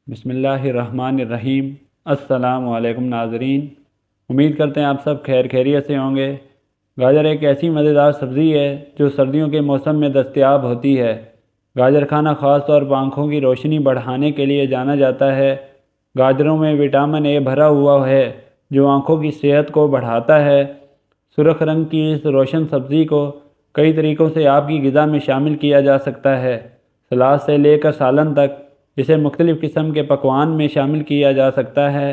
बिस्मिल्लाहिर्रहमानिर्रहीम। अस्सलामु अलैकुम नाज़रीन, उम्मीद करते हैं आप सब खैरियत से होंगे। गाजर एक ऐसी मज़ेदार सब्ज़ी है जो सर्दियों के मौसम में दस्तयाब होती है। गाजर खाना ख़ास तौर पर आँखों की रोशनी बढ़ाने के लिए जाना जाता है। गाजरों में विटामिन ए भरा हुआ है जो आँखों की सेहत को बढ़ाता है। सुर्ख रंग की इस रोशन सब्ज़ी को कई तरीक़ों से आपकी ग़िज़ा में शामिल किया जा सकता है। सलाद से लेकर सालन तक इसे मुख्तलिफ़ किस्म के पकवान में शामिल किया जा सकता है।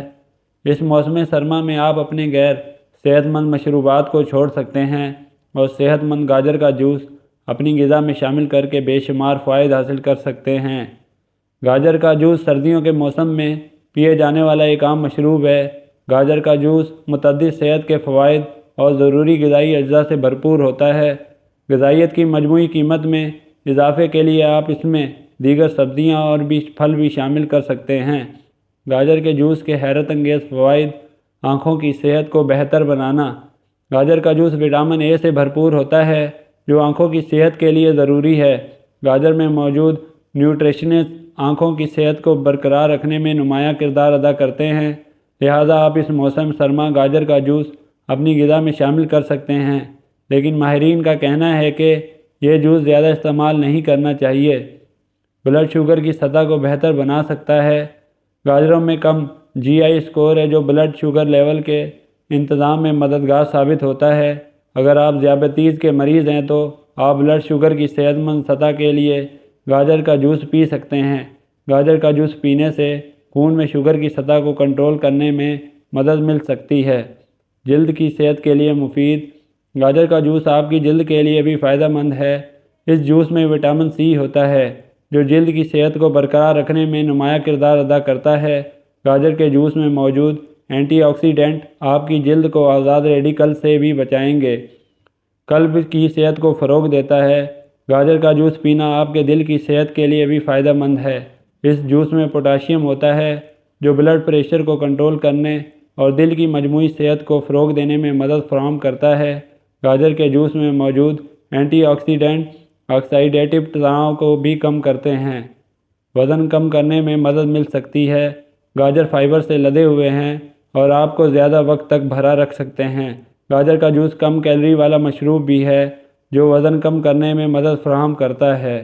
इस मौसम सरमा में आप अपने गैर सेहतमंद मशरूबात को छोड़ सकते हैं और सेहतमंद गाजर का जूस अपनी ग़िज़ा में शामिल करके बेशुमार फ़ायदे हासिल कर सकते हैं। गाजर का जूस सर्दियों के मौसम में पिए जाने वाला एक आम मशरूब है। गाजर का जूस मुतअद्दिद सेहत के फ़वाइद और ज़रूरी ग़िज़ाई अज्जा से भरपूर होता है। ग़िज़ाइयत की मजमूई कीमत में इजाफ़े के लिए आप इसमें दीगर सब्ज़ियाँ और भी फल भी शामिल कर सकते हैं। गाजर के जूस के हैरत अंगेज़ फ़वाइद: आँखों की सेहत को बेहतर बनाना। गाजर का जूस विटामिन ए से भरपूर होता है जो आँखों की सेहत के लिए ज़रूरी है। गाजर में मौजूद न्यूट्रिशंस आँखों की सेहत को बरकरार रखने में नुमायाँ किरदार अदा करते हैं। लिहाजा आप इस मौसम सरमा गाजर का जूस अपनी ग़िज़ा में शामिल कर सकते हैं, लेकिन माहिरीन का कहना है कि यह जूस ज़्यादा इस्तेमाल नहीं करना चाहिए। ब्लड शुगर की सतह को बेहतर बना सकता है। गाजरों में कम जीआई स्कोर है जो ब्लड शुगर लेवल के इंतज़ाम में मददगार साबित होता है। अगर आप ज़ियादतीज़ के मरीज़ हैं तो आप ब्लड शुगर की सेहतमंद सतह के लिए गाजर का जूस पी सकते हैं। गाजर का जूस पीने से खून में शुगर की सतह को कंट्रोल करने में मदद मिल सकती है। जल्द की सेहत के लिए मुफीद: गाजर का जूस आपकी जल्द के लिए भी फ़ायदेमंद है। इस जूस में विटामिन सी होता है जो जल्द की सेहत को बरकरार रखने में नुमायाँ किरदार अदा करता है। गाजर के जूस में मौजूद एंटीऑक्सीडेंट आपकी जल्द को आज़ाद रेडिकल से भी बचाएंगे। कल्ब की सेहत को फ़रोग़ देता है। गाजर का जूस पीना आपके दिल की सेहत के लिए भी फ़ायदेमंद है। इस जूस में पोटाशियम होता है जो ब्लड प्रेशर को कंट्रोल करने और दिल की मजमूई सेहत को फ़रोग़ देने में मदद फराहम करता है। गाजर के जूस में मौजूद एंटीऑक्सीडेंट ऑक्सीडेटिव तनाव को भी कम करते हैं। वज़न कम करने में मदद मिल सकती है। गाजर फाइबर से लदे हुए हैं और आपको ज़्यादा वक्त तक भरा रख सकते हैं। गाजर का जूस कम कैलोरी वाला मशरूब भी है जो वज़न कम करने में मदद फराहम करता है।